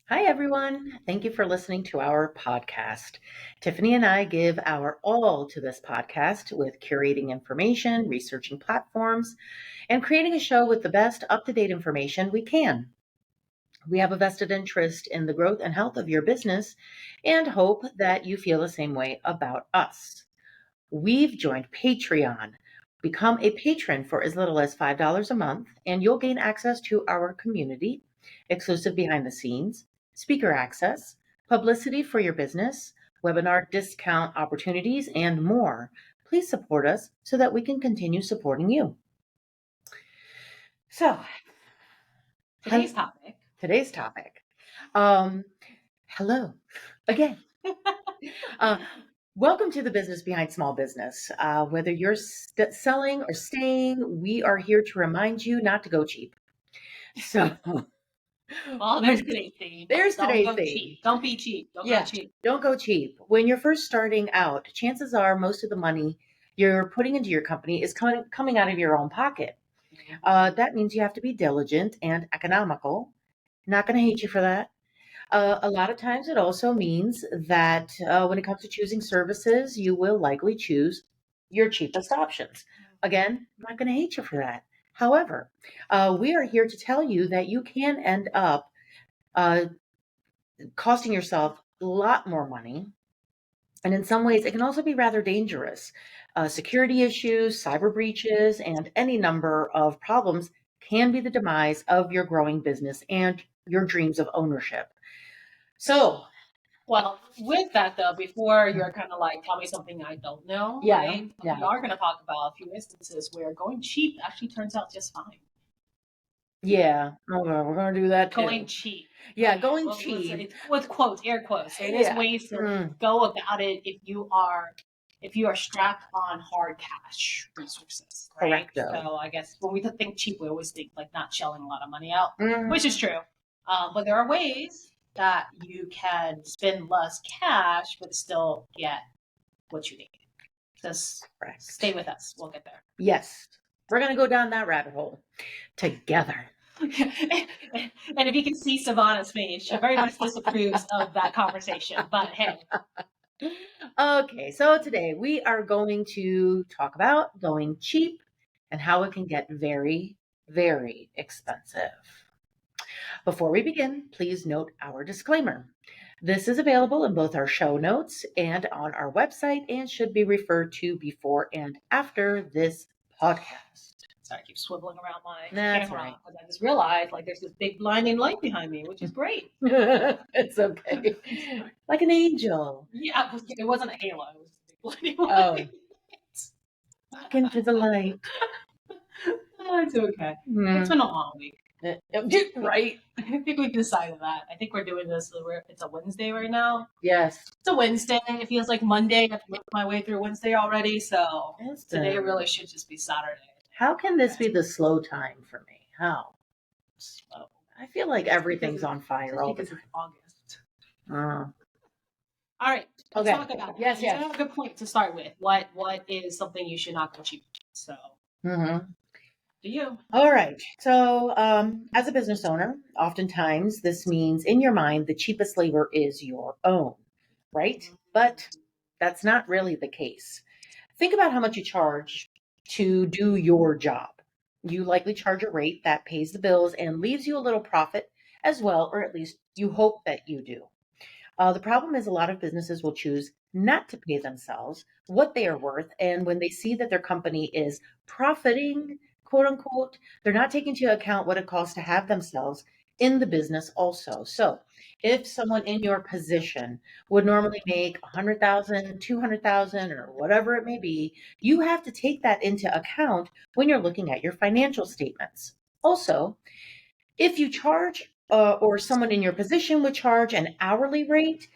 Hi, everyone. Thank you for listening to our podcast. Tiffany and I give our all to this podcast with curating information, researching platforms, and creating a show with the best up to date information we can. We have a vested interest in the growth and health of your business and hope that you feel the same way about us. We've joined Patreon. Become a patron for as little as $5 a month, and you'll gain access to our community, exclusive behind the scenes, speaker access, publicity for your business, webinar discount opportunities, and more. Please support us so that we can continue supporting you. So, Today's topic. today's topic. Hello again. Welcome to the business behind small business. Whether you're selling or staying, we are here to remind you not to go cheap. So, Well, there's today's theme. There's Don't today's go theme. cheap. Don't be cheap. Don't Yeah. go cheap. Don't go cheap. When you're first starting out, chances are most of the money you're putting into your company is coming out of your own pocket. That means you have to be diligent and economical. Not going to hate you for that. A lot of times it also means that when it comes to choosing services, you will likely choose your cheapest options. Again, I'm not going to hate you for that. However, we are here to tell you that you can end up uh, costing yourself a lot more money. And in some ways, it can also be rather dangerous. Security issues, cyber breaches, and any number of problems can be the demise of your growing business and your dreams of ownership. So, Well, with that though, before you're kind of like, tell me something I don't know, Yeah, right? yeah. We are going to talk about a few instances where going cheap actually turns out just fine. Yeah, we're going to do that too. Going cheap. Yeah, going Well, cheap. with quotes, air quotes. There's Yeah. ways to go about it if you are strapped on hard cash resources, right? Correcto. So I guess when we think cheap, we always think like not shelling a lot of money out, Mhm. which is true. But there are ways that you can spend less cash but still get what you need. Just Correct. stay with us. We'll get there. Yes, we're going to go down that rabbit hole together. And if you can see Savannah's face, she very much disapproves of that conversation. But hey. Okay, so today we are going to talk about going cheap and how it can get very, very expensive. Before we begin, please note our disclaimer. This is available in both our show notes and on our website and should be referred to before and after this podcast. Sorry, I keep swiveling around my That's camera right. because I just realized like there's this big blinding light behind me, which is great. It's okay. Like an angel. Yeah, it wasn't a halo. It was a big blinding light. Walk into the light. Oh, it's okay. It's been a long week. Right. I think we've decided that. I think we're doing this. It's a Wednesday right now. Yes. It's a Wednesday. It feels like Monday. I've worked my way through Wednesday already, so today really should just be Saturday. How can this be the slow time for me? How? Slow. I feel like everything's on fire all the because time. it's August. Uh, All right. Let's talk about it. Yes, You have a good point to start with. What is something you should not go cheap? So, do you? All right. So, as a business owner, oftentimes this means in your mind the cheapest labor is your own, right? But that's not really the case. Think about how much you charge to do your job. You likely charge a rate that pays the bills and leaves you a little profit as well, or at least you hope that you do. The problem is a lot of businesses will choose not to pay themselves what they are worth. And when they see that their company is profiting, quote unquote, they're not taking into account what it costs to have themselves in the business also. So if someone in your position would normally make 100,000, 200,000, or whatever it may be, you have to take that into account when you're looking at your financial statements. Also, if you charge or someone in your position would charge an hourly rate,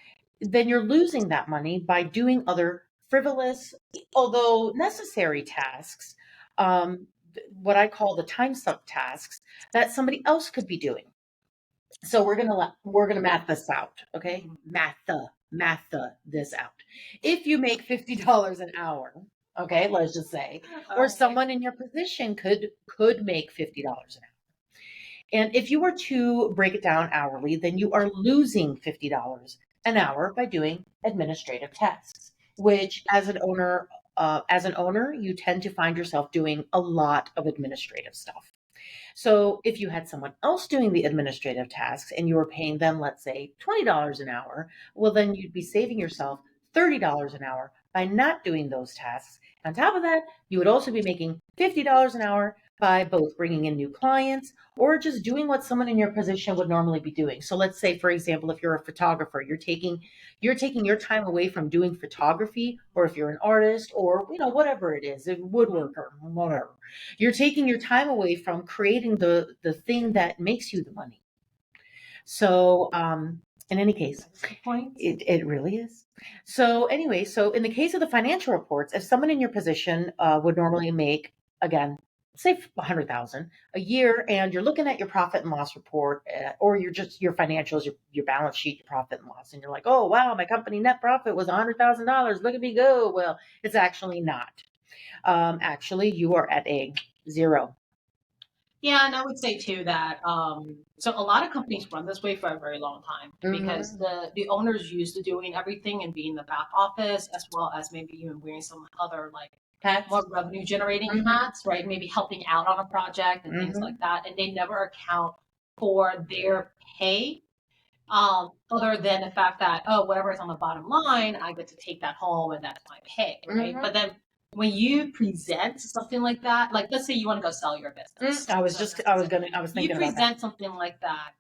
then you're losing that money by doing other frivolous, although necessary tasks, what I call the time suck tasks that somebody else could be doing. So we're gonna math this out, okay? Math this out. If you make $50 an hour, okay, let's just say, or someone in your position could make $50 an hour. And if you were to break it down hourly, then you are losing $50 an hour by doing administrative tasks, which as an owner, you tend to find yourself doing a lot of administrative stuff. So if you had someone else doing the administrative tasks and you were paying them, let's say, $20 an hour, well, then you'd be saving yourself $30 an hour by not doing those tasks. On top of that, you would also be making $50 an hour by both bringing in new clients or just doing what someone in your position would normally be doing. So let's say, for example, if you're a photographer, you're taking your time away from doing photography, or if you're an artist or whatever it is, a woodworker, whatever. You're taking your time away from creating the thing that makes you the money. So, in any case, Point. it really is. So anyway, so in the case of the financial reports, if someone in your position would normally make, again, say 100,000 a year, and you're looking at your profit and loss report, or you're just your financials, your balance sheet, your profit and loss, and you're like, oh wow, my company net profit was $100,000. Look at me go. Well, it's actually not. Actually, you are at a zero. Yeah, and I would say too that so a lot of companies run this way for a very long time because the owners used to doing everything and being in the back office as well as maybe even wearing some other like Hats. more revenue generating hats, right? Maybe helping out on a project and things like that, and they never account for their pay. Other than the fact that, oh, whatever is on the bottom line, I get to take that home and that's my pay, right? But then when you present something like that, like let's say you want to go sell your business. I was thinking about that. present something like that.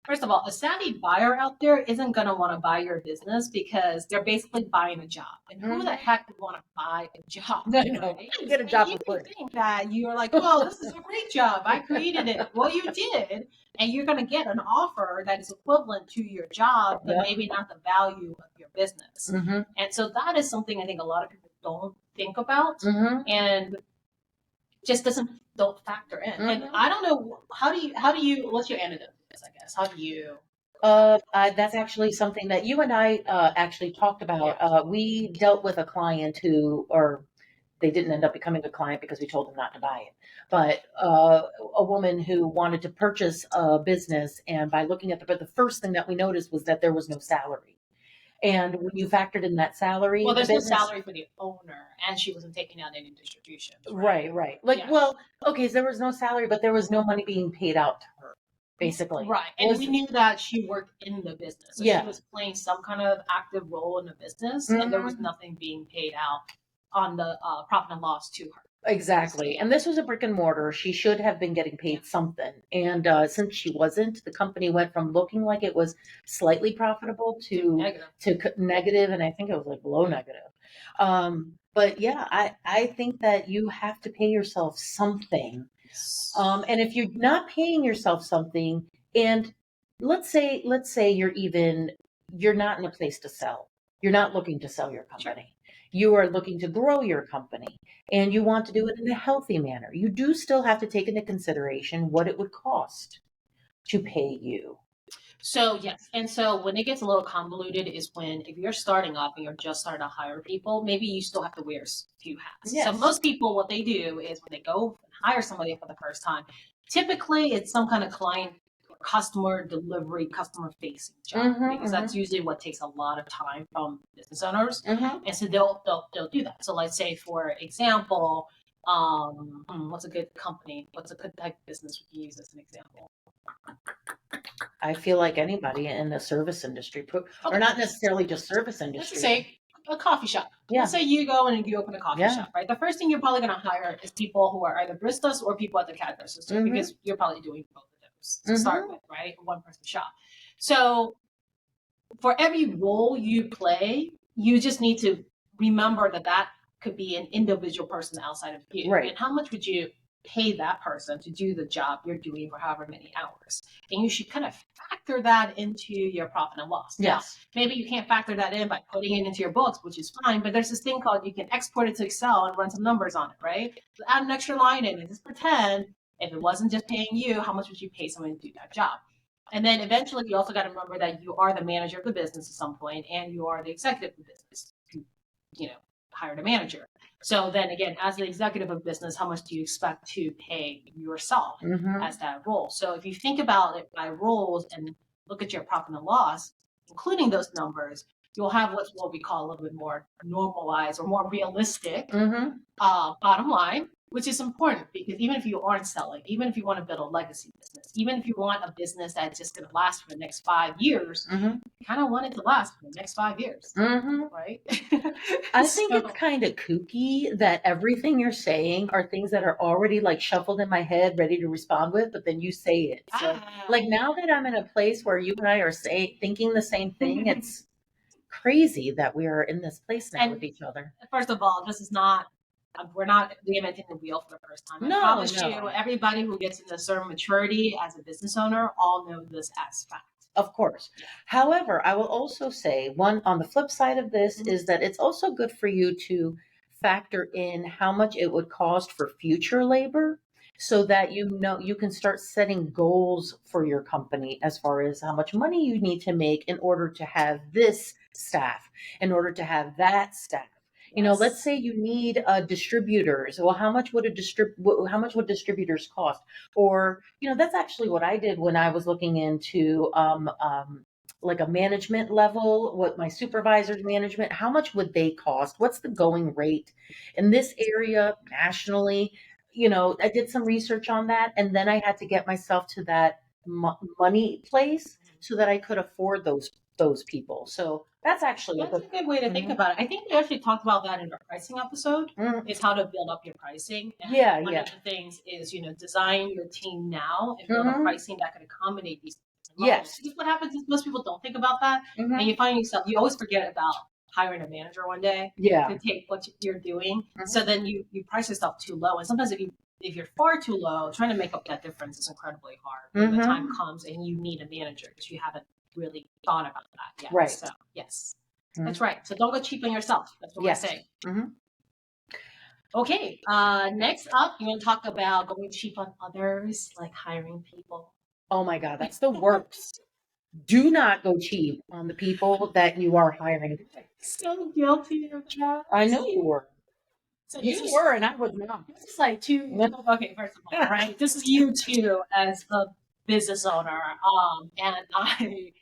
First of all, a savvy buyer out there isn't going to want to buy your business because they're basically buying a job. And who the heck would want to buy a job? I know. Right? Get a job You for can free. think that you're like, well, this is a great job. I created it. Well, you did. And you're going to get an offer that is equivalent to your job, but maybe not the value of your business. And so that is something I think a lot of people don't think about and just don't factor in. And I don't know, how do you what's your antidote to this, I guess? How do you That's actually something that you and I actually talked about. We dealt with a client or they didn't end up becoming a client because we told them not to buy it. But a woman who wanted to purchase a business, and by looking at the first thing that we noticed was that there was no salary. And when you factored in that salary, well, there's the no business, salary for the owner, and she wasn't taking out any distributions. right. Like, Yes. well, okay, so there was no salary, but there was no money being paid out to her, basically. Right. And we knew that she worked in the business. So Yeah. she was playing some kind of active role in the business, and there was nothing being paid out on the profit and loss to her. Exactly. And this was a brick and mortar. She should have been getting paid something. And since she wasn't, the company went from looking like it was slightly profitable to negative, and I think it was like below negative. But yeah, I think that you have to pay yourself something. And if you're not paying yourself something, and let's say you're not in a place to sell. You're not looking to sell your company. You are looking to grow your company, and you want to do it in a healthy manner. You do still have to take into consideration what it would cost to pay you. So yes, and so when it gets a little convoluted is when if you're starting off and you're just starting to hire people, maybe you still have to wear a few hats. Yes. So most people, what they do is when they go and hire somebody for the first time, typically it's some kind of client customer delivery, customer facing job because that's usually what takes a lot of time from business owners, and so they'll do that. So let's say for example, what's a good company? What's a good type of business we can use as an example? I feel like anybody in the service industry, or not necessarily just service industry. Let's say a coffee shop. Yeah. Let's say you go and you open a coffee shop, right? The first thing you're probably going to hire is people who are either baristas or people at the cash register because you're probably doing both of those to start with, right? One person shop. So for every role you play, you just need to remember that could be an individual person outside of you. Right. And how much would you pay that person to do the job you're doing for however many hours? And you should kind of factor that into your profit and loss. Yes. Now, maybe you can't factor that in by putting it into your books, which is fine, but there's this thing called you can export it to Excel and run some numbers on it, right? So add an extra line in and just pretend if it wasn't just paying you, how much would you pay someone to do that job? And then eventually you also got to remember that you are the manager of the business at some point and you are the executive of the business. You hired a manager. So then again, as the executive of business, how much do you expect to pay yourself as that role? So if you think about it by roles and look at your profit and loss, including those numbers, you'll have what's what we call a little bit more normalized or more realistic bottom line, which is important because even if you aren't selling, even if you want to build a legacy business, even if you want a business that's just going to last for the next 5 years, you kind of want it to last for the next 5 years, right? I think it's kind of kooky that everything you're saying are things that are already like shuffled in my head, ready to respond with, but then you say it. So, like now that I'm in a place where you and I are thinking the same thing, it's crazy that we are in this place now with each other. First of all, this is not, we're not reinventing the wheel for the first time. I promise you, everybody who gets into a certain maturity as a business owner all know this as fact. Of course. However, I will also say one on the flip side of this is that it's also good for you to factor in how much it would cost for future labor so that you know you can start setting goals for your company as far as how much money you need to make in order to have this staff, in order to have that staff. You know, let's say you need distributors. Well, how much would how much would distributors cost? Or, you know, that's actually what I did when I was looking into like a management level, what my supervisor's management, how much would they cost? What's the going rate in this area nationally? You know, I did some research on that, and then I had to get myself to that money place so that I could afford those people. So that's actually a good way to think about it. I think we actually talked about that in our pricing episode. Is how to build up your pricing. And one of the things is, you know, design your team now and build a pricing that can accommodate these. Yes. Because what happens is most people don't think about that, and you find yourself, you always forget about hiring a manager one day to take what you're doing. So then you price yourself too low, and sometimes if you're far too low, trying to make up that difference is incredibly hard when the time comes and you need a manager because you haven't really thought about that yet. Right. So yes, that's right. So don't go cheap on yourself. That's what we're saying. Okay. Next up, you want to talk about going cheap on others, like hiring people. Oh my God, that's the worst. Do not go cheap on the people that you are hiring. So guilty of that. I know you were. So you were, and I was not. This is like okay, first of all, right? This is you too as a business owner. And I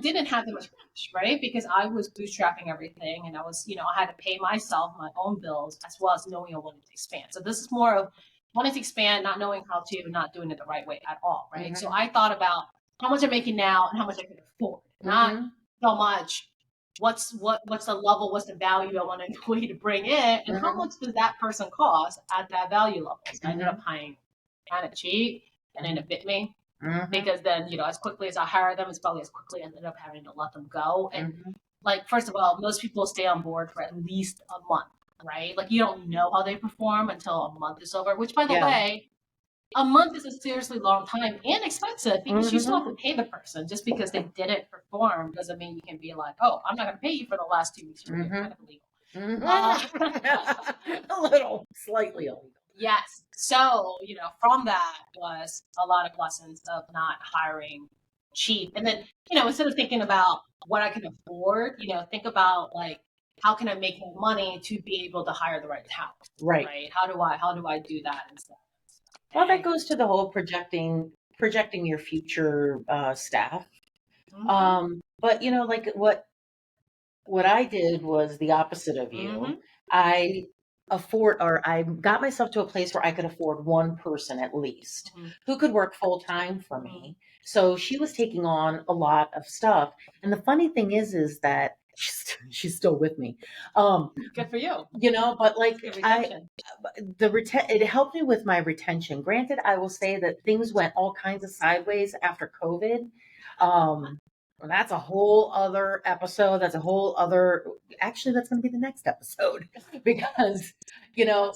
didn't have that much cash, right? Because I was bootstrapping everything and I was, you know, I had to pay myself my own bills as well as knowing I wanted to expand. So this is more of wanting to expand, not knowing how to, not doing it the right way at all, right? So I thought about how much I'm making now and how much I can afford. Not so much what's the level, what's the value I want an employee to bring in, and how much does that person cost at that value level. So I ended up paying kind of cheap, and then it bit me. Because then, you know, as quickly as I hire them, it's probably as quickly I ended up having to let them go. And like, first of all, most people stay on board for at least a month, right? Like you don't know how they perform until a month is over, which by the way, a month is a seriously long time and expensive because you still have to pay the person. Just because they didn't perform doesn't mean you can be like, oh, I'm not going to pay you for the last 2 weeks. You're kind of illegal. A little, slightly illegal. Yes. So, you know, from that was a lot of lessons of not hiring cheap. And then, you know, instead of thinking about what I can afford, you know, think about like, how can I make more money to be able to hire the right talent? Right. How do I do that instead? Well, that goes to the whole projecting your future staff. But you know, like what I did was the opposite of you. I got myself to a place where I could afford one person at least who could work full time for me. So she was taking on a lot of stuff. And the funny thing is that she's still with me. Good for you. You know, but like it helped me with my retention. Granted, I will say that things went all kinds of sideways after COVID. Well, that's a whole other episode. That's actually, that's going to be the next episode because, you know,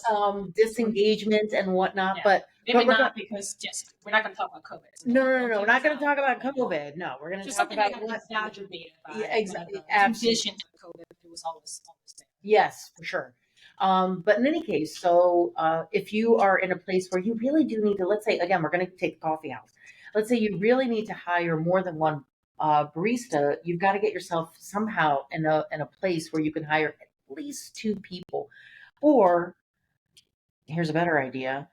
disengagement and whatnot. Yeah. But maybe not because we're not going to talk about COVID. No. We're not going to talk about COVID. No, we're going to talk about what exaggerated by. Yeah, exactly. Conditions of COVID. It was always there. Yes, for sure. But in any case, so if you are in a place where you really do need to, let's say, again, we're going to take the coffee house. Let's say you really need to hire more than one barista. You've got to get yourself somehow in a place where you can hire at least two people. Or here's a better idea.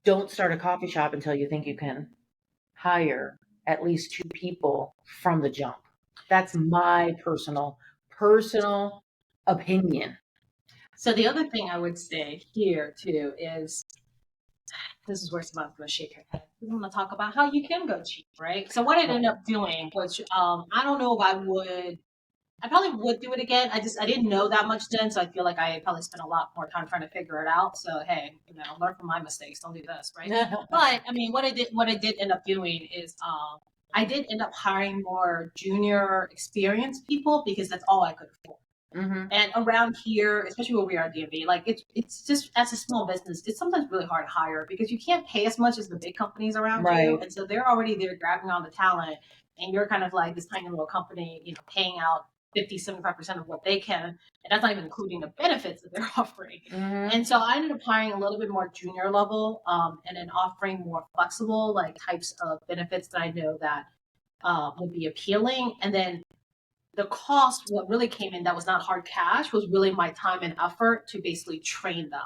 Don't start a coffee shop until you think you can hire at least 2 people from the jump. That's my personal opinion. So the other thing I would say here too is this is where someone's going to shake her head. We want to talk about how you can go cheap, right? So what I ended up doing was, I don't know if I probably would do it again. I didn't know that much then, so I feel like I probably spent a lot more time trying to figure it out. So hey, learn from my mistakes. Don't do this, right? But I mean, what I did end up doing is, I did end up hiring more junior experienced people because that's all I could afford. Mm-hmm. And around here, especially where we are at DMV, like it's just as a small business, it's sometimes really hard to hire because you can't pay as much as the big companies around you, and so they're already there grabbing on the talent, and you're kind of like this tiny little company, paying out 50-75% of what they can, and that's not even including the benefits that they're offering. Mm-hmm. And so I ended up hiring a little bit more junior level, and then offering more flexible like types of benefits that I know that would be appealing, and then the cost, what really came in that was not hard cash, was really my time and effort to basically train them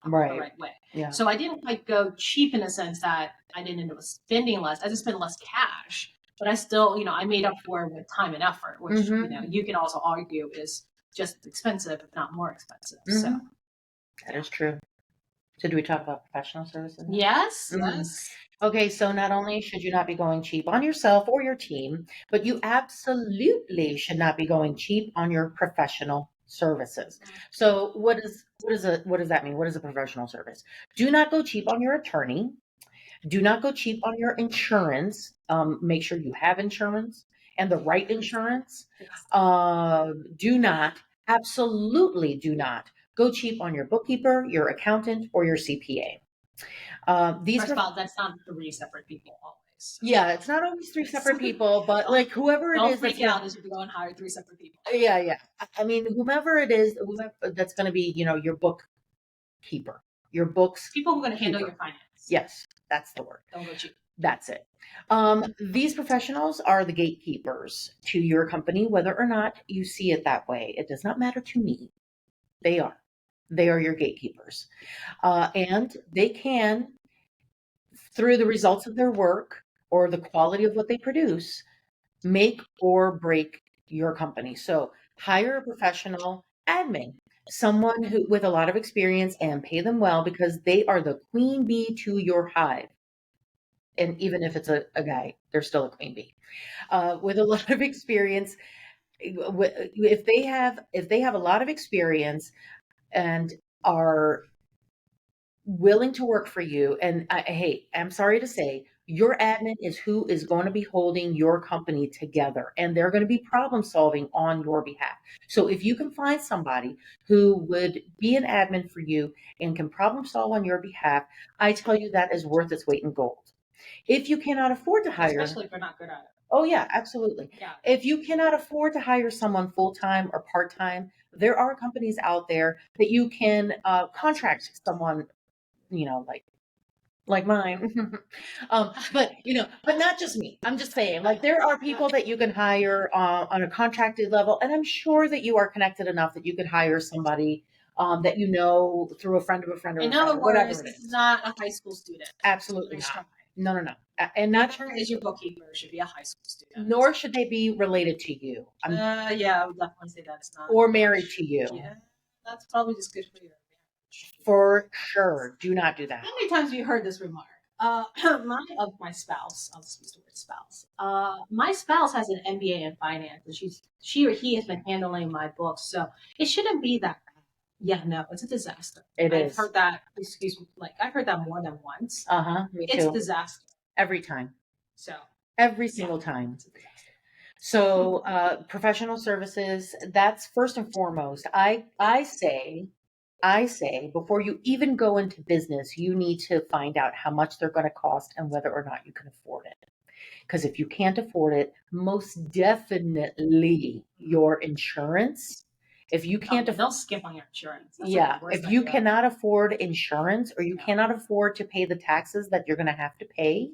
the right way. Yeah. So I didn't quite go cheap in the sense that I didn't end up spending less. I just spent less cash, but I still, I made up for it with time and effort, which, you can also argue is just expensive, if not more expensive. So that is true. So do we talk about professional services? Yes. Yes. Okay, so not only should you not be going cheap on yourself or your team, but you absolutely should not be going cheap on your professional services. So what does that mean? What is a professional service? Do not go cheap on your attorney. Do not go cheap on your insurance. Make sure you have insurance and the right insurance. Absolutely do not go cheap on your bookkeeper, your accountant, or your CPA. First of all, that's not 3 separate people always. Yeah, it's not always 3 separate people, but like whoever it is, don't freak out as you go and hire 3 separate people. Yeah. I mean, whomever it is, that's going to be, your bookkeeper, your books. People who are going to handle your finance. Yes, that's the word. Don't go cheap. That's it. These professionals are the gatekeepers to your company, whether or not you see it that way. It does not matter to me. They are your gatekeepers. And they can, through the results of their work or the quality of what they produce, make or break your company. So hire a professional admin, someone who with a lot of experience, and pay them well because they are the queen bee to your hive. And even if it's a guy, they're still a queen bee with a lot of experience. If they have a lot of experience and are willing to work for you, and hey, I'm sorry to say, your admin is who is going to be holding your company together, and they're going to be problem solving on your behalf. So if you can find somebody who would be an admin for you and can problem solve on your behalf, I tell you that is worth its weight in gold. If you cannot afford to hire, especially if you're not good at it. Oh yeah, absolutely. Yeah. If you cannot afford to hire someone full-time or part-time, there are companies out there that you can contract someone, like mine. But not just me. I'm just saying, like, there are people that you can hire on a contracted level, and I'm sure that you are connected enough that you could hire somebody that through a friend of a friend or in a friend, other words, this is not a high school student. Absolutely not. No. And not sure is your bookkeeper should be a high school student. Nor should they be related to you. Yeah, I would definitely say that's not. Or married to you. Yeah, that's probably just good for you. For sure. Do not do that. How many times have you heard this remark? My spouse, I'll just use the word spouse. My spouse has an MBA in finance, and she or he has been handling my books, so it shouldn't be that bad. Yeah, no, it's a disaster. I've heard that. I've heard that more than once. Me too. It's a disaster every time. So every single time. So professional services. That's first and foremost. I say before you even go into business, you need to find out how much they're going to cost and whether or not you can afford it. Because if you can't afford it, most definitely your insurance. If you can't, they'll skip on your insurance. That's if you cannot afford insurance or you cannot afford to pay the taxes that you're going to have to pay,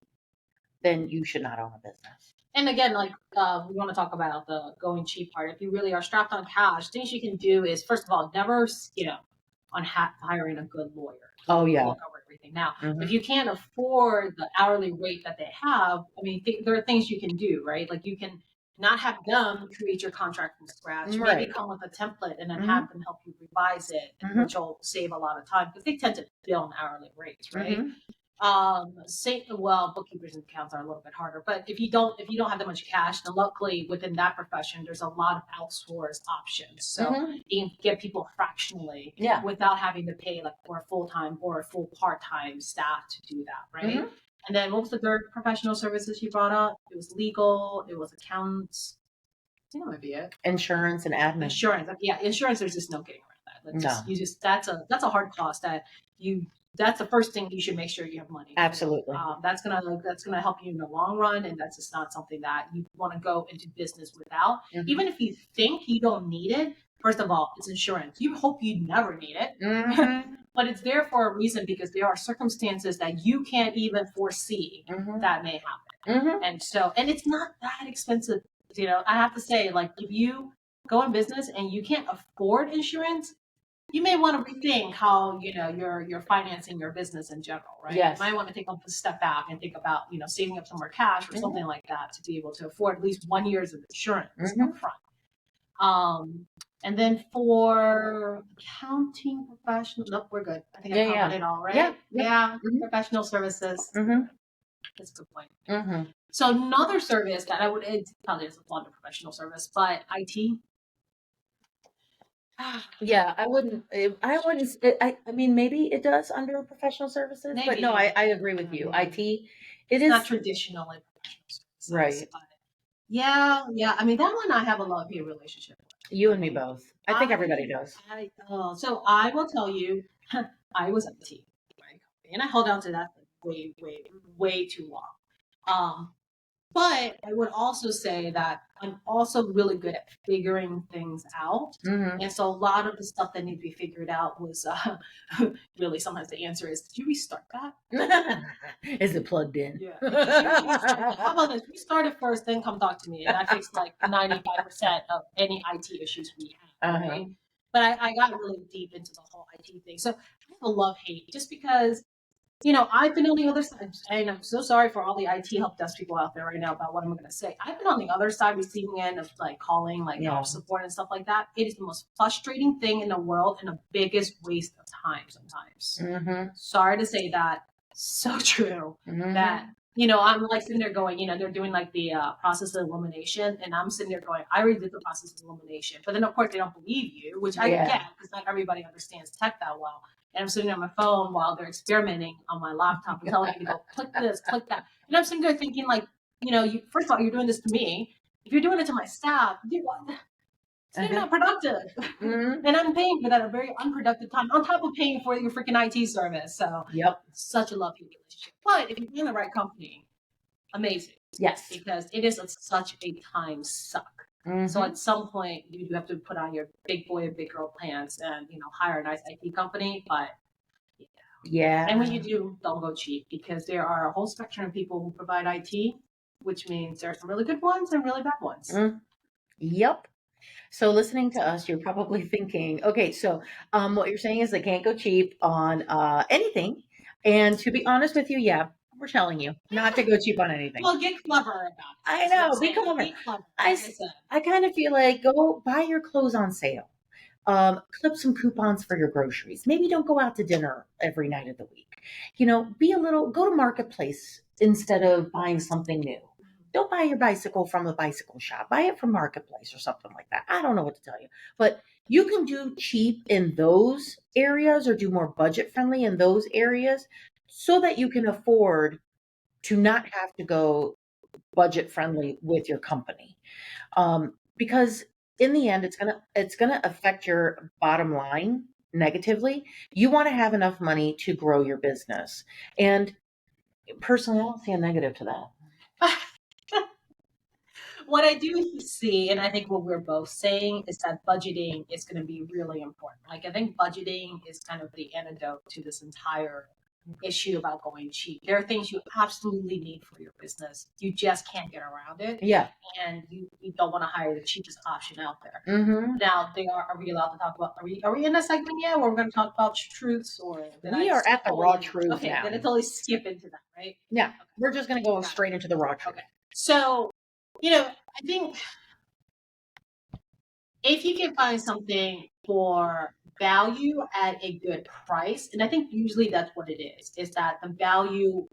then you should not own a business. And again, we want to talk about the going cheap part. If you really are strapped on cash, things you can do is, first of all, never, on hiring a good lawyer. Oh, yeah. Look over everything. Now, if you can't afford the hourly rate that they have, I mean, there are things you can do, right? Like you can not have them create your contract from scratch. Right. Maybe come with a template and then have them help you revise it, which will save a lot of time because they tend to bill on hourly rates, right? Bookkeepers and accounts are a little bit harder, but if you don't have that much cash, then luckily within that profession there's a lot of outsourced options, so you can get people fractionally without having to pay like for a full-time or a full part-time staff to do that, right? And then what was the third professional services you brought up? It was legal, it was accountants, I think that might be it. Insurance and admin. Insurance, insurance, there's just no getting around that. That's a hard cost that's the first thing you should make sure you have money. Absolutely. That's gonna help you in the long run, and that's just not something that you want to go into business without. Even if you think you don't need it, first of all, it's insurance. You hope you never need it, but it's there for a reason because there are circumstances that you can't even foresee that may happen. And it's not that expensive. I have to say, like, if you go in business and you can't afford insurance, you may want to rethink how you're financing your business in general, right? Yes. You might want to take a step back and think about saving up some more cash or something like that to be able to afford at least 1 year's of insurance up front. And then for accounting professionals, nope, we're good. I think I covered it all, right? Yeah. Professional services. That's a good point. So another service that it probably doesn't fall under professional service, but IT. Yeah, I wouldn't. I mean, maybe it does under professional services, but no, I agree with you. IT, it's not traditionally professional services, right? But yeah. I mean, that one I have a love-hate relationship with. You and me both. I think everybody does. So I will tell you, I was IT, right? And I held on to that for way too long. But I would also say that I'm also really good at figuring things out. And so a lot of the stuff that needed to be figured out was really sometimes the answer is, did you restart that? Is it plugged in? Yeah. How about this? Restart it first, then come talk to me. And I fixed like 95% of any IT issues we have. Right? But I got really deep into the whole IT thing. So I have a love-hate just because I've been on the other side, and I'm so sorry for all the IT help desk people out there right now about what I'm going to say. I've been on the other side, receiving end of like calling, like help support and stuff like that. It is the most frustrating thing in the world and the biggest waste of time sometimes. Sorry to say that. So true that, I'm like sitting there going, they're doing like the process of elimination. And I'm sitting there going, I already did the process of elimination. But then, of course, they don't believe you, which I get because not everybody understands tech that well. And I'm sitting on my phone while they're experimenting on my laptop and telling me to go click this, click that. And I'm sitting there thinking, like, first of all, you're doing this to me. If you're doing it to my staff, it's not productive. And I'm paying for that a very unproductive time on top of paying for your freaking IT service. So, such a lovely relationship. But if you're in the right company, amazing. Yes. Because it is such a time suck. So at some point, you do have to put on your big boy and big girl pants and, hire a nice IT company. But and when you do, don't go cheap because there are a whole spectrum of people who provide IT, which means there are some really good ones and really bad ones. Yep. So listening to us, you're probably thinking, okay, so what you're saying is they can't go cheap on anything. And to be honest with you, we're telling you not to go cheap on anything. Well, get clever about it. I know, be clever. I kind of feel like go buy your clothes on sale. Clip some coupons for your groceries. Maybe don't go out to dinner every night of the week. Go to Marketplace instead of buying something new. Don't buy your bicycle from a bicycle shop. Buy it from Marketplace or something like that. I don't know what to tell you. But you can do cheap in those areas or do more budget friendly in those areas so that you can afford to not have to go budget friendly with your company. Because in the end, it's gonna affect your bottom line negatively. You want to have enough money to grow your business. And personally, I don't see a negative to that. What I do see, and I think what we're both saying, is that budgeting is going to be really important. Like, I think budgeting is kind of the antidote to this entire issue about going cheap. There are things you absolutely need for your business. You just can't get around it. Yeah. And you don't want to hire the cheapest option out there. Mm-hmm. Now, are we allowed to talk about, are we in a segment yet where we're going to talk about truths, or we are at the raw truth okay, now. then it's only skip into that, right? Yeah. Okay. We're just going to go straight into the raw truth. Okay. So, I think if you can find something for value at a good price, and I think usually that's what it is that the value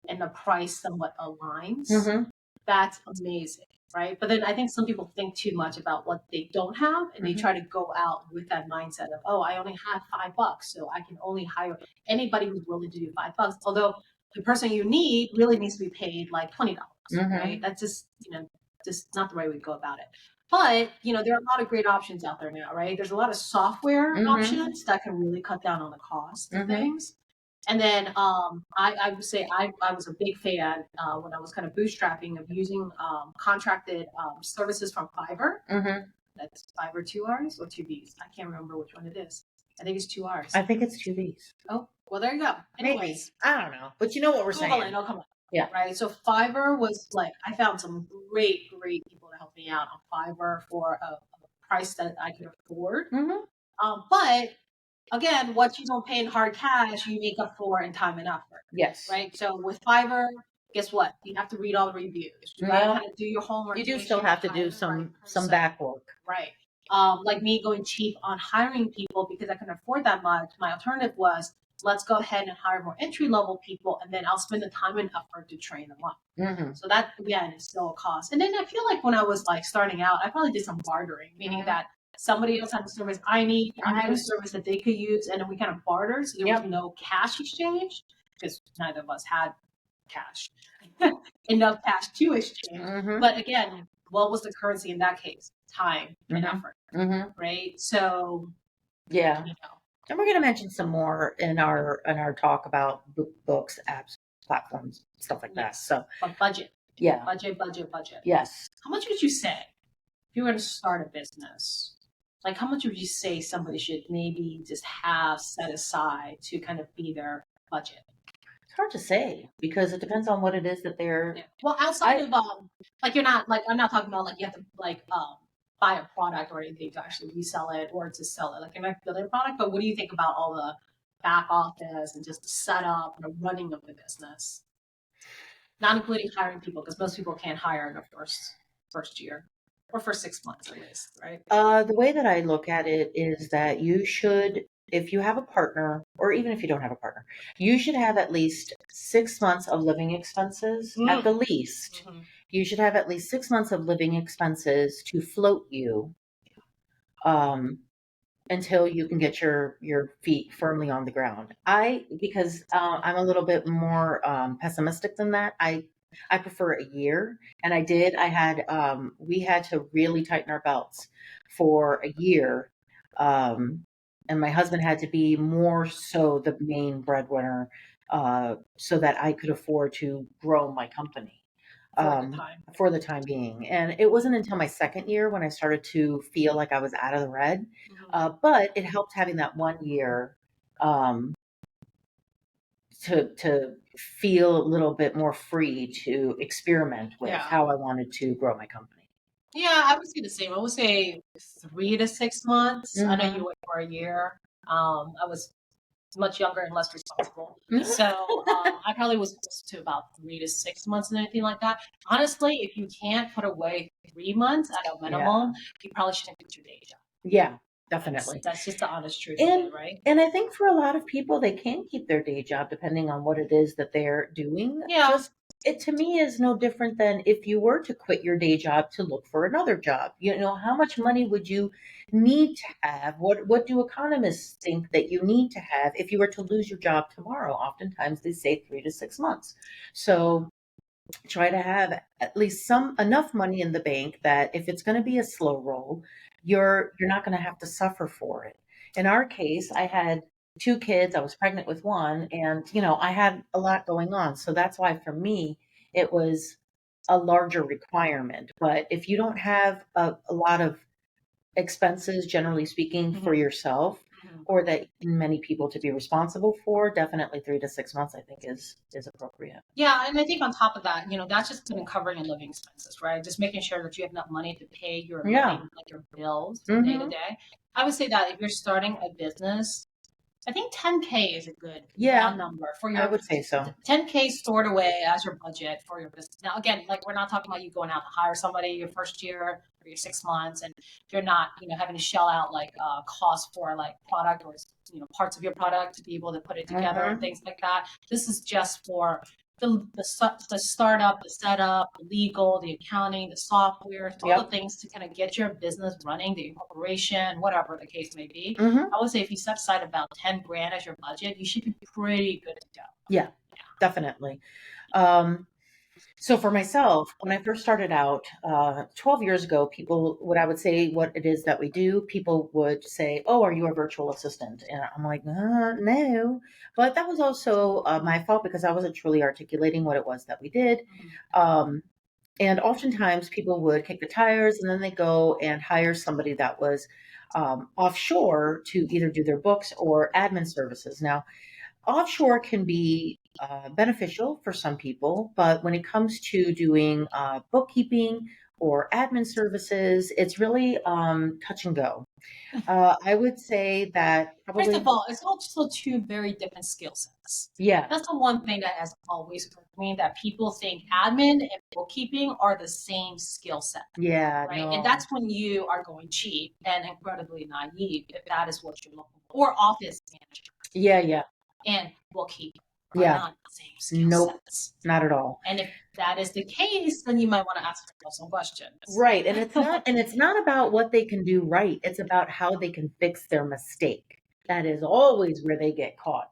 and the price somewhat aligns, that's amazing, right? But then I think some people think too much about what they don't have, and they try to go out with that mindset of, oh, I only have $5, so I can only hire anybody who's willing to do $5. Although the person you need really needs to be paid like $20, right? That's just not the way we go about it. But, there are a lot of great options out there now, right? There's a lot of software options that can really cut down on the cost of things. And then I would say I was a big fan when I was kind of bootstrapping of using contracted services from Fiverr. That's Fiverr 2Rs or 2Bs. I can't remember which one it is. I think it's 2Rs. I think it's 2Bs. Oh, well, there you go. Anyways, maybe. I don't know. But you know what we're saying. It'll come up. Yeah. Right. So Fiverr was like, I found some great people to help me out on Fiverr for a price that I could afford. But again, what you don't pay in hard cash, you make up for in time and effort. Yes. Right. So with Fiverr, guess what? You have to read all the reviews. You gotta kind of do your homework. You do still have to do some back work. Right. Like me going cheap on hiring people because I couldn't afford that much. My alternative was, let's go ahead and hire more entry-level people, and then I'll spend the time and effort to train them up. So that, again, is still a cost. And then I feel like when I was like starting out, I probably did some bartering, meaning that somebody else had a service I had a service that they could use, and then we kind of bartered. So there was no cash exchange because neither of us had cash, enough cash to exchange. But again, what was the currency in that case? Time and effort, right? So, yeah. And we're going to mention some more in our talk about books, apps, platforms, stuff like that. So, but budget. Yeah. Budget. Yes. How much would you say if you were going to start a business? Like, how much would you say somebody should maybe just have set aside to kind of be their budget? It's hard to say because it depends on what it is that they're. Yeah. Well, outside of like you're not like I'm not talking about like you have to like buy a product or anything to actually resell it or to sell it. Like you're not building a product, but what do you think about all the back office and just the setup and the running of the business? Not including hiring people, because most people can't hire in the first year or for 6 months at least, right? The way that I look at it is that you should, if you have a partner, or even if you don't have a partner, you should have at least 6 months of living expenses at the least. You should have at least 6 months of living expenses to float you until you can get your feet firmly on the ground. Because I'm a little bit more pessimistic than that. I prefer a year, and we had to really tighten our belts for a year. And my husband had to be more so the main breadwinner, so that I could afford to grow my company. For the time being. And it wasn't until my second year when I started to feel like I was out of the red. But it helped having that 1 year to feel a little bit more free to experiment with how I wanted to grow my company. Yeah, I would say the same. I would say 3 to 6 months. I know you went for a year. I was much younger and less responsible. So I probably was close to about 3 to 6 months and anything like that. Honestly, if you can't put away 3 months at a minimum, you probably shouldn't quit your day job. Yeah, definitely. That's just the honest truth of it, right? And I think for a lot of people, they can keep their day job depending on what it is that they're doing. Yeah. It to me is no different than if you were to quit your day job to look for another job. How much money would you need to have? What do economists think that you need to have if you were to lose your job tomorrow? Oftentimes they say 3 to 6 months. So try to have at least enough money in the bank that if it's going to be a slow roll, you're not going to have to suffer for it. In our case, I had 2 kids. I was pregnant with one, and I had a lot going on. So that's why for me, it was a larger requirement. But if you don't have a lot of expenses, generally speaking, for yourself, or that many people to be responsible for, definitely 3 to 6 months, I think is appropriate. Yeah, and I think on top of that, that's just going to cover your living expenses, right? Just making sure that you have enough money to pay your living, like your bills day to day. I would say that if you're starting a business, I think 10K is a good round number for your. I would say so. 10K stored away as your budget for your business. Now, again, like we're not talking about you going out to hire somebody your first year or your 6 months, and you're not, having to shell out like costs for like product or parts of your product to be able to put it together and things like that. This is just for the startup, the setup, the legal, the accounting, the software, all the things to kind of get your business running, the incorporation, whatever the case may be. I would say if you set aside about 10 grand as your budget, you should be pretty good to go. Yeah, definitely. So for myself, when I first started out 12 years ago, I would say what it is that we do, people would say, "Oh, are you a virtual assistant?" And I'm like, no. But that was also my fault because I wasn't truly articulating what it was that we did. And oftentimes people would kick the tires and then they go and hire somebody that was offshore to either do their books or admin services. Now, offshore can be beneficial for some people, but when it comes to doing bookkeeping or admin services, it's really touch and go. I would say that probably. First of all, it's also two very different skill sets. Yeah. That's the one thing that has always occurred to me, that people think admin and bookkeeping are the same skill set. Yeah. Right. No. And that's when you are going cheap and incredibly naive, if that is what you're looking for. Or office manager. Yeah. And bookkeeping are not the same skill sets. Not at all. And if that is the case, then you might want to ask yourself some questions. Right. And it's not about what they can do right. It's about how they can fix their mistake. That is always where they get caught.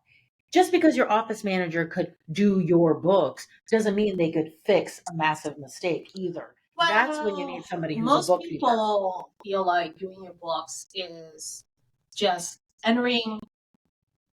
Just because your office manager could do your books doesn't mean they could fix a massive mistake either. Well, that's when you need somebody who's a bookkeeper. Most people feel like doing your books is just entering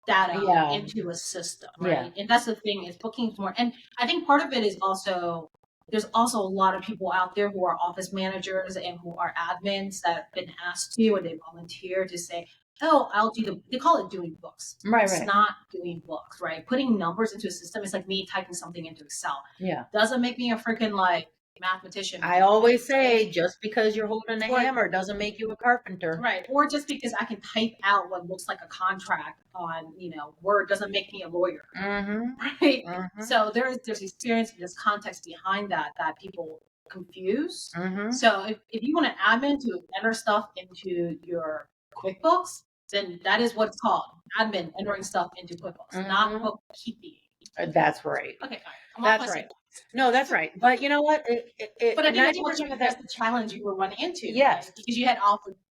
data into a system, right? And that's the thing, is booking more. And I think part of it is also, there's also a lot of people out there who are office managers and who are admins that have been asked to, or they volunteer to say, "Oh, I'll do they call it doing books." It's not doing books, right? Putting numbers into a system is like me typing something into Excel. Yeah. Doesn't make me a freaking like mathematician. I always say, just because you're holding a hammer doesn't make you a carpenter. Right. Or just because I can type out what looks like a contract on, Word doesn't make me a lawyer. Right. So there's experience, there's context behind that people confuse. So if you want an admin to enter stuff into your QuickBooks, then that is what it's called. Admin entering stuff into QuickBooks, not bookkeeping. That's right. Okay. That's right. No, that's right. But you know what? But I think that's the challenge you were running into. Yes. Right? Because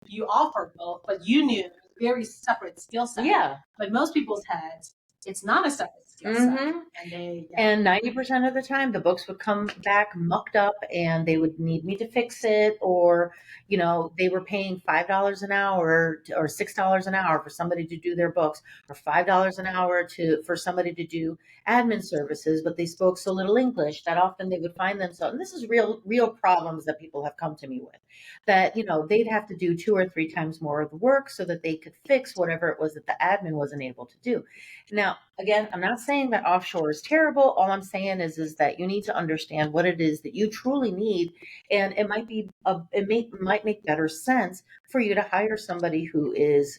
you offered both, but you knew very separate skill sets. Yeah. But most people's heads, it's not a separate skill set. And 90% of the time, the books would come back mucked up and they would need me to fix it, or, they were paying $5 an hour or $6 an hour for somebody to do their books, or $5 an hour for somebody to do admin services, but they spoke so little English that often they would find themselves, and this is real problems that people have come to me with, that, they'd have to do 2 or 3 times more of the work so that they could fix whatever it was that the admin wasn't able to do. Now, again, I'm not saying that offshore is terrible. All I'm saying is that you need to understand what it is that you truly need, and it might make better sense for you to hire somebody who is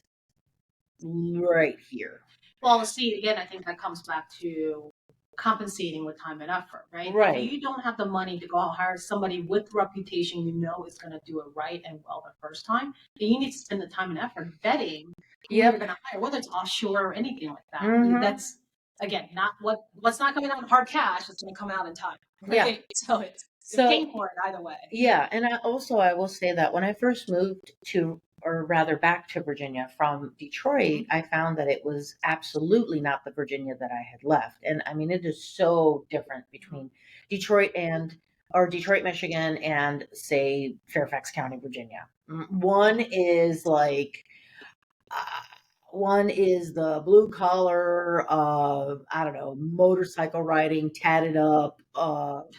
right here. Well, see, again, I think that comes back to compensating with time and effort, right? Right. If you don't have the money to go out and hire somebody with reputation is going to do it right and well the first time, then you need to spend the time and effort vetting who you're going to hire, whether it's offshore or anything like that. That's, again, not what's not coming out in hard cash, it's going to come out in time. Right? Yeah. So paying for it either way. Yeah. And I will say that when I first moved back to Virginia from Detroit, I found that it was absolutely not the Virginia that I had left. And I mean, it is so different between Detroit, Michigan, and say Fairfax County, Virginia. One is like, one is the blue collar, motorcycle riding, tatted up,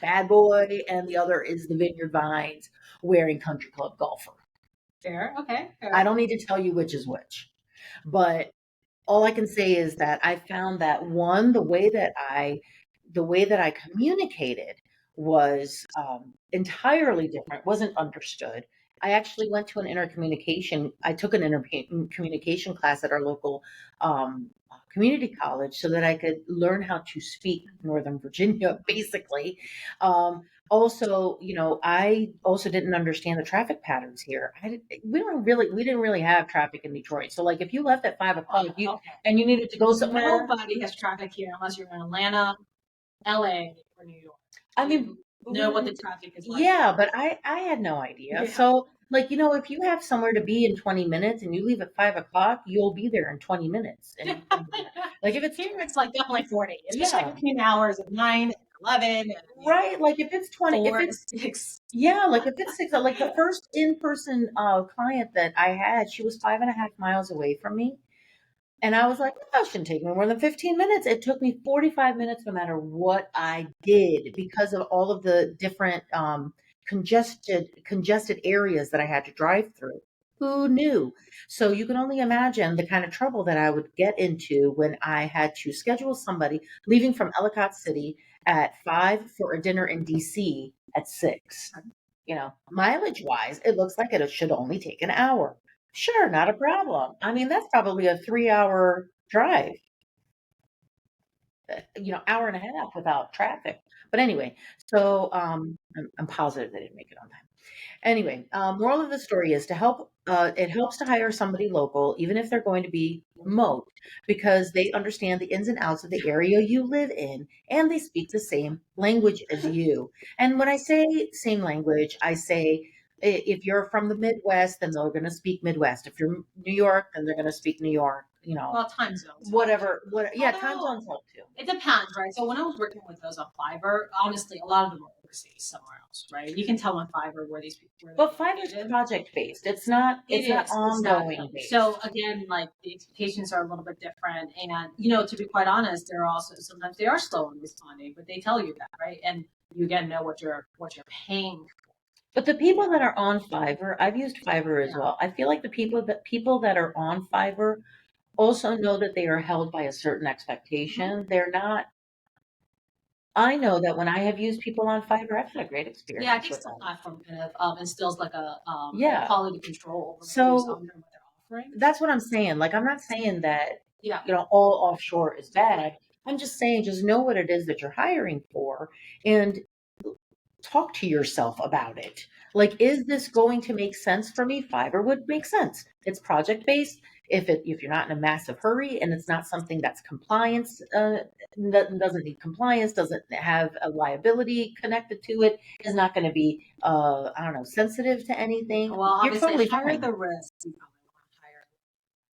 bad boy, and the other is the Vineyard Vines wearing country club golfer. Fair. Okay. Fair. I don't need to tell you which is which. But all I can say is that I found that one, the way that I communicated was entirely different, wasn't understood. I actually went to an intercommunication. I took an intercommunication class at our local community college so that I could learn how to speak Northern Virginia, basically. Also, I also didn't understand the traffic patterns here. We didn't really have traffic in Detroit. So, like, if you left at 5 o'clock, Okay. and you needed to go somewhere, Nobody has traffic here unless you're in Atlanta, LA, or New York. I mean, Know what the traffic is like. yeah, but I had no idea. Yeah. So, like, if you have somewhere to be in 20 minutes and you leave at 5 o'clock, you'll be there in 20 minutes. And like, if it's Here, it's like definitely 40, especially Yeah. between hours of 9 and 11. And, right, like if it's 20, if 4 it's to 6. yeah, like if it's 6, like the first in-person client that I had, she was 5.5 miles away from me. And I was like, that shouldn't take me more than 15 minutes. It took me 45 minutes no matter what I did because of all of the different congested areas that I had to drive through. Who knew? So you can only imagine the kind of trouble that I would get into when I had to schedule somebody leaving from Ellicott City at 5 for a dinner in DC at 6. Mileage wise, it looks like it should only take an hour. Sure, not a problem. I mean, that's probably a 3-hour drive, hour and a half without traffic. But anyway, so I'm positive they didn't make it on time. Anyway, moral of the story is it helps to hire somebody local, even if they're going to be remote, because they understand the ins and outs of the area you live in, and they speak the same language as you. And when I say same language, I say if you're from the Midwest, then they're going to speak Midwest. If you're New York, then they're going to speak New York. Well, time zones. Whatever. Yeah, time Although, zones help too. It depends, right? So when I was working with those on Fiverr, honestly, a lot of them are overseas somewhere else, right? You can tell on Fiverr where these people. But Fiverr's project based. It's not. It's not ongoing based. So again, like the expectations are a little bit different, and to be quite honest, they're also sometimes they are slow in responding, but they tell you that, right? And you again know what you're paying for. But the people that are on Fiverr, I've used Fiverr as well. I feel like the people that are on Fiverr also know that they are held by a certain expectation. They're not. I know that when I have used people on Fiverr, I've had a great experience. Yeah, I think the platform kind of instills like a quality control. So that's what I'm saying. Like, I'm not saying that all offshore is bad. I'm just saying, just know what it is that you're hiring for, and talk to yourself about it. Like, is this going to make sense for me? Fiverr would make sense. It's project based. If you're not in a massive hurry and it's not something that's compliance, doesn't need compliance, doesn't have a liability connected to it, is not going to be, I don't know, sensitive to anything. Well, you're totally fine. The risk. You probably want to hire.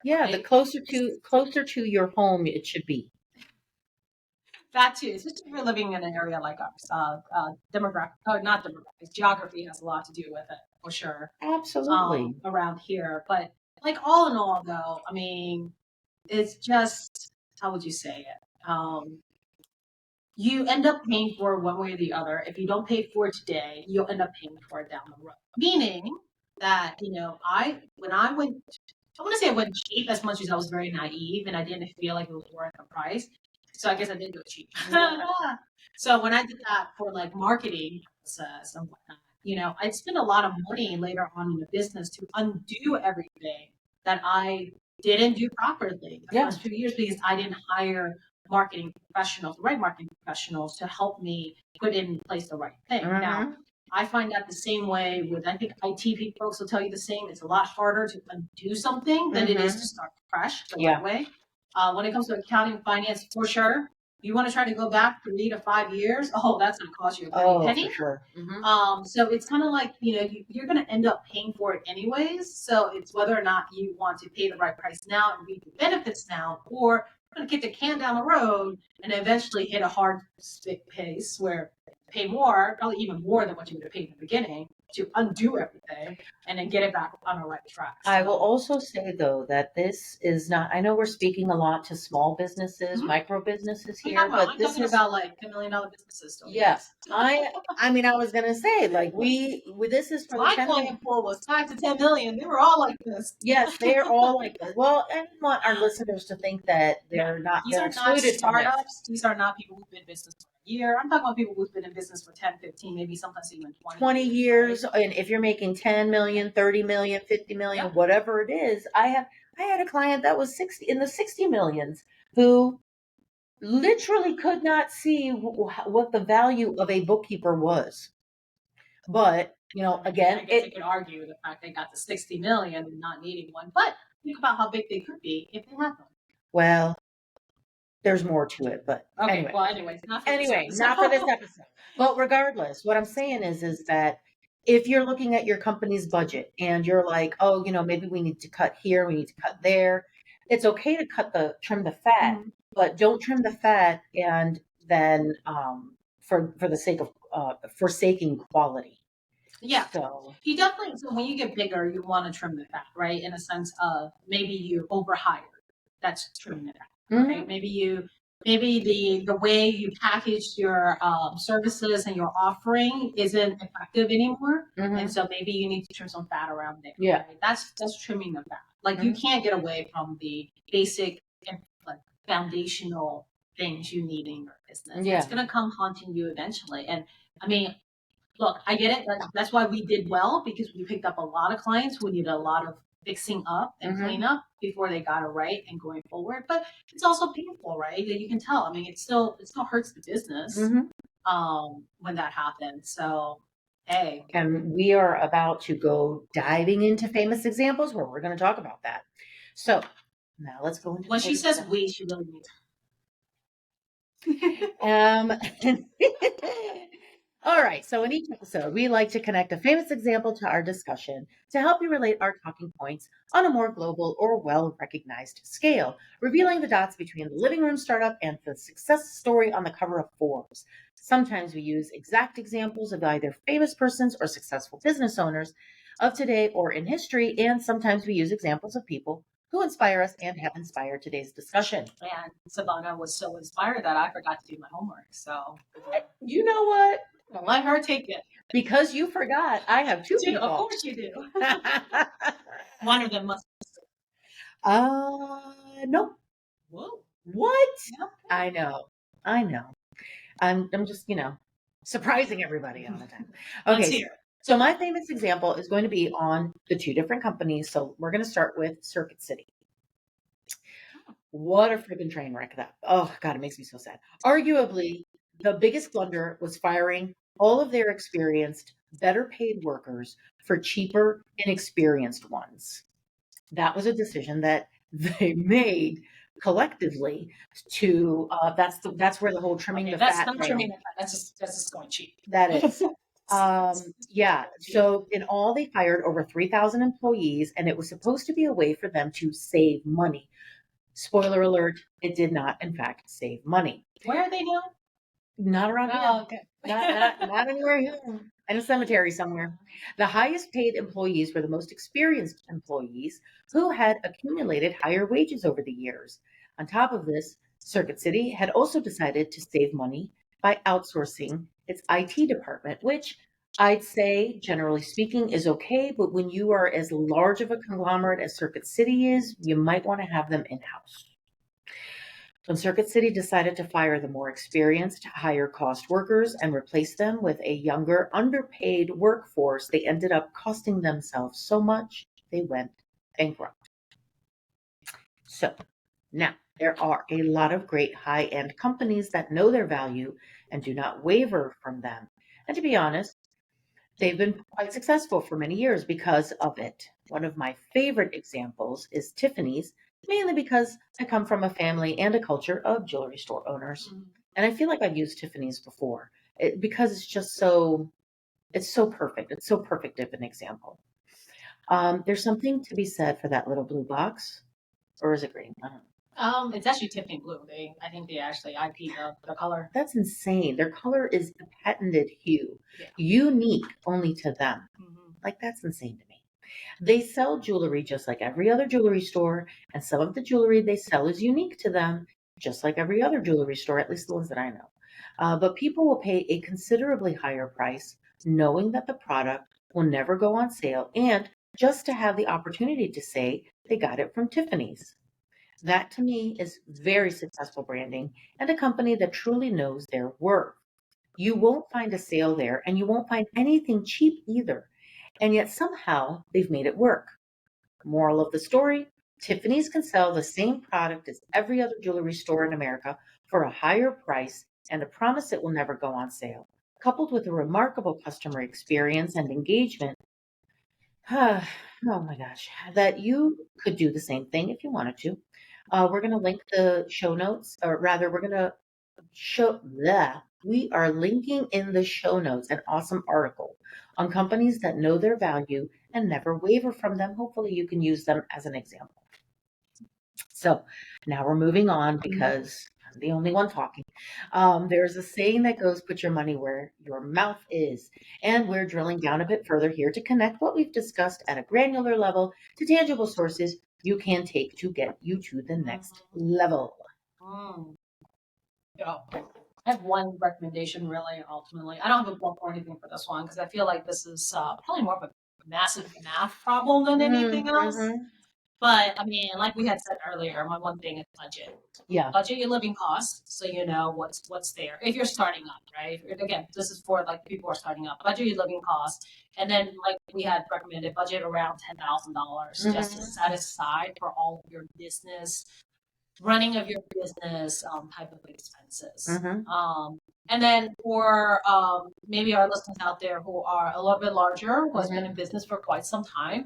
Yeah, right? The closer to your home it should be. That too, especially if you're living in an area like ours. Not demographics, geography has a lot to do with it, for sure. Absolutely. Around here. But like all in all though, I mean, it's just, how would you say it? You end up paying for it one way or the other. If you don't pay for it today, you'll end up paying for it down the road. Meaning that, I want to say I went cheap as much as I was very naive and I didn't feel like it was worth the price. So I guess I did go cheap. So when I did that for like marketing process and whatnot, I'd spend a lot of money later on in the business to undo everything that I didn't do properly the first 2 years because I didn't hire marketing professionals, the right marketing professionals to help me put in place the right thing. Mm-hmm. Now, I find that the same way with, I think IT folks will tell you the same. It's a lot harder to undo something than it is to start fresh the right way. When it comes to accounting, finance, for sure. You want to try to go back 3 to 5 years? Oh, that's going to cost you a penny. For sure. Mm-hmm. So it's kind of like, you're going to end up paying for it anyways. So it's whether or not you want to pay the right price now and reap the benefits now, or you're going to kick the can down the road and eventually hit a hard pace where you pay more, probably even more than what you would have paid in the beginning, to undo everything and then get it back on the right track. I will also say though that this is not, I know we're speaking a lot to small businesses, micro businesses here, but I'm this talking is about like $10 million businesses. Still. yes. I mean, I was gonna say, like, this is for the My 10 client million. pool was 5 to 10 million. They were all like this. Yes, they're all like this. Well, I don't want our listeners to think that they're These they're are not excluded from this. startups. These are not people who've been in business for a year. I'm talking about people who've been in business for 10, 15, maybe sometimes even 20 years, right? and if you're making 10 million, 30 million, 50 million, Yep. whatever it is, I had a client that was 60 in the 60 millions who literally could not see what the value of a bookkeeper was. But, again, I guess I could argue the fact they got the 60 million and not needing one, but think about how big they could be if they had them. well, there's more to it, but Okay, anyway. well, anyways, not for this episode. But regardless, what I'm saying is that if you're looking at your company's budget and you're like, oh, maybe we need to cut here, we need to cut there, it's okay to trim the fat, but don't trim the fat and then for the sake of forsaking quality. Yeah. So you definitely, so when you get bigger, you want to trim the fat, right? In a sense of maybe you overhired. That's trimming the fat, right? Maybe the way you package your services and your offering isn't effective anymore, and so maybe you need to trim some fat around there. Yeah, right? That's trimming the fat. Like you can't get away from the basic and like foundational things you need in your business. Yeah. It's gonna come haunting you eventually, and I mean. Look, I get it. That's why we did well because we picked up a lot of clients who needed a lot of fixing up and cleanup before they got it right and going forward. But it's also painful, right? That you can tell. I mean, it still hurts the business when that happens. So, hey, and we are about to go diving into famous examples where we're going to talk about that. So now let's go into when she says we, she really means. All right, so in each episode, we like to connect a famous example to our discussion to help you relate our talking points on a more global or well-recognized scale, revealing the dots between the living room startup and the success story on the cover of Forbes. Sometimes we use exact examples of either famous persons or successful business owners of today or in history, and sometimes we use examples of people who inspire us and have inspired today's discussion. And Sevana was so inspired that I forgot to do my homework. So, you know what? I'll let her take it. Because you forgot, I have two people. Of course you do. One of them must. No. Whoa. What? Yep. I know. I'm just, surprising everybody all the time. Okay. So my famous example is going to be on the two different companies. So we're going to start with Circuit City. What a freaking train wreck that. Oh God, it makes me so sad. Arguably, the biggest blunder was firing all of their experienced, better paid workers for cheaper, inexperienced ones. That was a decision that they made collectively to that's where the whole trimming the fat not thing. Trimming the fat. That's just going cheap. That is. Yeah. So in all, they fired over 3,000 employees, and it was supposed to be a way for them to save money. Spoiler alert, it did not, in fact, save money. Where are they now? Not around here. Okay. Not anywhere here. In a cemetery somewhere. The highest paid employees were the most experienced employees who had accumulated higher wages over the years. On top of this, Circuit City had also decided to save money by outsourcing its IT department, which I'd say, generally speaking, is okay. But when you are as large of a conglomerate as Circuit City is, you might want to have them in-house. When Circuit City decided to fire the more experienced, higher cost workers and replace them with a younger, underpaid workforce, they ended up costing themselves so much they went bankrupt. So now there are a lot of great high-end companies that know their value and do not waver from them. And to be honest, they've been quite successful for many years because of it. One of my favorite examples is Tiffany's, mainly because I come from a family and a culture of jewelry store owners. And I feel like I've used Tiffany's before because it's just it's so perfect. It's so perfect of an example. There's something to be said for that little blue box. Or is it green? I don't know. It's actually Tiffany blue. I think they actually IP the color. That's insane. Their color is a patented hue, Yeah. unique only to them. Mm-hmm. Like, that's insane to me. They sell jewelry just like every other jewelry store, and some of the jewelry they sell is unique to them, just like every other jewelry store, at least the ones that I know. But people will pay a considerably higher price knowing that the product will never go on sale and just to have the opportunity to say they got it from Tiffany's. That to me is very successful branding and a company that truly knows their worth. You won't find a sale there and you won't find anything cheap either. And yet somehow they've made it work. Moral of the story, Tiffany's can sell the same product as every other jewelry store in America for a higher price and a promise it will never go on sale, coupled with a remarkable customer experience and engagement. Oh my gosh, that you could do the same thing if you wanted to. We're going to link the show notes, or rather, we're going to show that we are linking in the show notes an awesome article on companies that know their value and never waver from them. Hopefully, you can use them as an example. So now we're moving on because I'm the only one talking. There's a saying that goes, put your money where your mouth is. And we're drilling down a bit further here to connect what we've discussed at a granular level to tangible sources you can take to get you to the next level. Mm. Yeah. I have one recommendation, really, ultimately. I don't have a book or anything for this one because I feel like this is probably more of a massive math problem than anything else. But I mean, like we had said earlier, my one thing is budget. Yeah. Budget your living costs so you know what's there. If you're starting up, right? Again, this is for like people who are starting up. Budget your living costs, and then like we had recommended, budget around $10,000 just to set aside for all of your business running of your business type of expenses. And then for maybe our listeners out there who are a little bit larger, who has been in business for quite some time,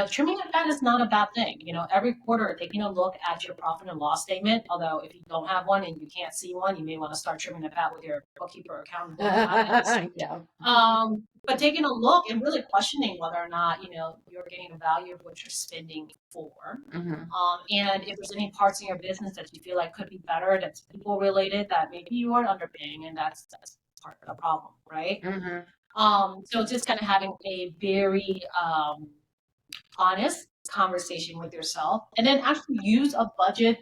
trimming your fat is not a bad thing. Every quarter, taking a look at your profit and loss statement, although if you don't have one and you can't see one, you may want to start trimming the fat with your bookkeeper or accountant. Yeah. But taking a look and really questioning whether or not, you're getting the value of what you're spending for. And if there's any parts in your business that you feel like could be better, that's people related, that maybe you are underpaying, and that's part of the problem, right? So just kind of having a very honest conversation with yourself, and then actually use a budget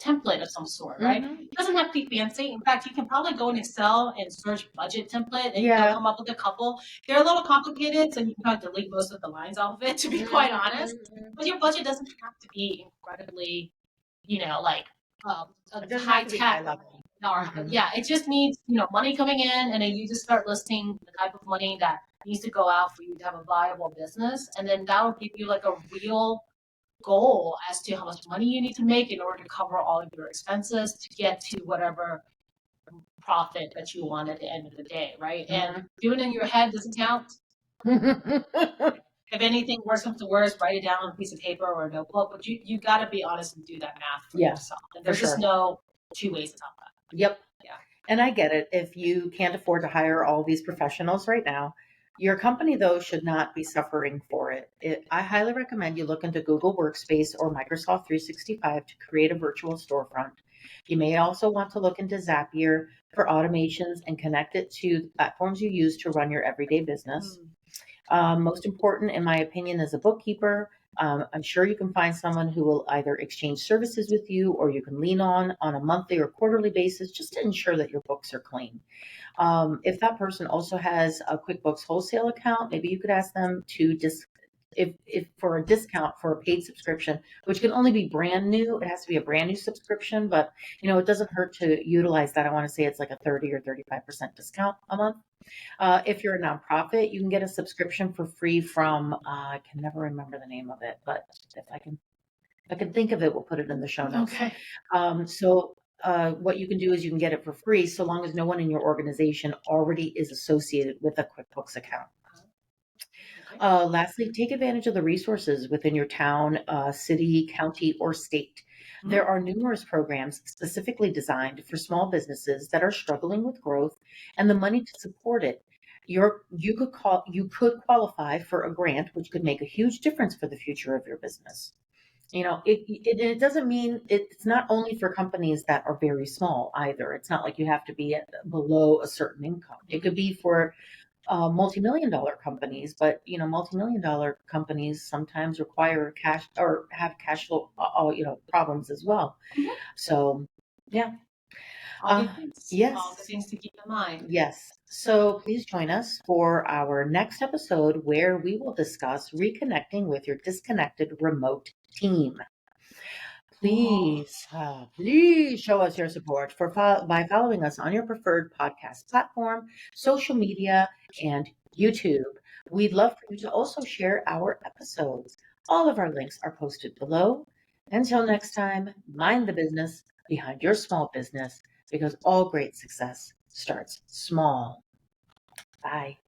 template of some sort, right? It doesn't have to be fancy. In fact, you can probably go in Excel and search budget template and you'll come up with a couple. They're a little complicated, so you can probably delete most of the lines off of it, to be quite honest. But your budget doesn't have to be incredibly, like high tech. Yeah, it just needs, money coming in, and then you just start listing the type of money that needs to go out for you to have a viable business. And then that will give you like a real goal as to how much money you need to make in order to cover all of your expenses to get to whatever profit that you want at the end of the day, right? And doing it in your head doesn't count. If anything worse comes to worse, write it down on a piece of paper or a notebook. But you got to be honest and do that math for yourself. And there's just no two ways about that. Yep. Yeah. And I get it. If you can't afford to hire all these professionals right now, your company, though, should not be suffering for it. I highly recommend you look into Google Workspace or Microsoft 365 to create a virtual storefront. You may also want to look into Zapier for automations and connect it to the platforms you use to run your everyday business. Most important, in my opinion, as a bookkeeper, I'm sure you can find someone who will either exchange services with you or you can lean on a monthly or quarterly basis just to ensure that your books are clean. If that person also has a QuickBooks wholesale account, maybe you could ask them to if for a discount for a paid subscription, which can only be brand new. It has to be a brand new subscription, but it doesn't hurt to utilize that. I want to say it's like a 30 or 35% discount a month. If you're a nonprofit, you can get a subscription for free from, I can never remember the name of it, but if I can think of it, we'll put it in the show notes. Okay. So what you can do is you can get it for free so long as no one in your organization already is associated with a QuickBooks account. Lastly, take advantage of the resources within your town, city, county, or state. There are numerous programs specifically designed for small businesses that are struggling with growth and the money to support it. You could qualify for a grant, which could make a huge difference for the future of your business. It doesn't mean it's not only for companies that are very small either. It's not like you have to be below a certain income. It could be for multi-million dollar companies, but multi-million dollar companies sometimes require cash or have cash flow, problems as well. Mhm. So, yeah. All the things. Yes. All the things to keep in mind. Yes. So please join us for our next episode where we will discuss reconnecting with your disconnected remote team. Please show us your support by following us on your preferred podcast platform, social media, and YouTube. We'd love for you to also share our episodes. All of our links are posted below. Until next time, mind the business behind your small business because all great success starts small. Bye.